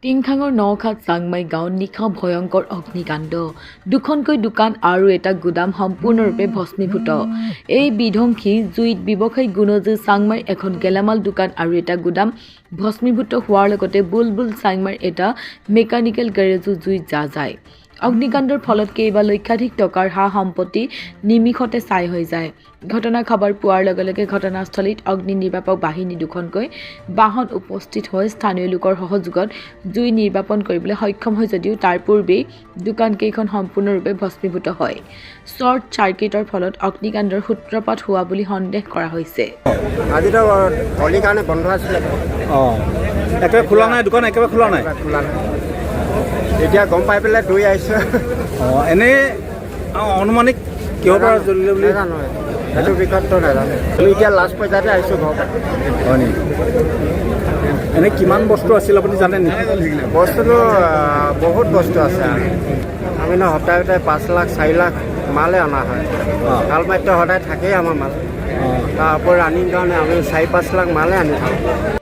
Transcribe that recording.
টিংখাঙৰ নখাত চাংমাই গাঁৱত নিশা ভয়ংকৰ অগ্নিকাণ্ড দুখনকৈ দোকান আৰু এটা গুদাম সম্পূৰ্ণৰূপে ভস্মীভূত এই বিধ্বংসী জুইত ব্যৱসায়িক গুণজু চাংমাইৰ এখন গেলামাল দোকান আৰু এটা গুদাম ভস্মীভূত হোৱাৰ লগতে বুলবুল চাংমাইৰ এটা মেকানিকেল গেৰেজো জুইত যায় অগ্নিকাণ্ডৰ ফলত কেইবা লক্ষাধিক টকাৰ সা সম্পত্তি নিমিষতে ছাই হৈ যায় ঘটনা খবৰ পোৱাৰ লগে লগে ঘটনাস্থলীত অগ্নি নিৰ্বাপক বাহিনী দুখনকৈ বাহন উপস্থিত হৈ স্থানীয় লোকৰ সহযোগত জুই নিৰ্বাপন কৰিবলৈ সক্ষম হয় যদিও তাৰ পূৰ্বেই দোকান কেইখন সম্পূৰ্ণৰূপে ভস্মীভূত হয় শ্বৰ্ট চাৰ্কিটৰ ফলত অগ্নিকাণ্ডৰ সূত্ৰপাত হোৱা বুলি সন্দেহ কৰা হৈছে আজিতো হলিৰ কাৰণে বন্ধ আছিলে একেবাৰে খোলা নাই দোকান একেবাৰে খোলা নাই এতিয়া গম পাই পেলাই দৌৰি আহিছোঁ এনেই অনুমানিক কিহৰ পৰা জ্বলিলে বুলি নাজানো সেইটো বিষয়তো নাজানো আমি এতিয়া লাষ্ট পৰ্যায়তে আহিছোঁ ঘৰৰ পৰা হয় নেকি এনেই কিমান বস্তু আছিল আপুনি জানে নেকি বস্তুটো বহুত বস্তু আছে আমি ন সপ্তাহে 5 লাখ 4 লাখ মালে অনা হয় ভাল মাত্ৰ সদায় থাকেই আমাৰ মাল তাৰ ওপৰত ৰানিং কাৰণে আমি 4-5 লাখ মালে আনি থাকোঁ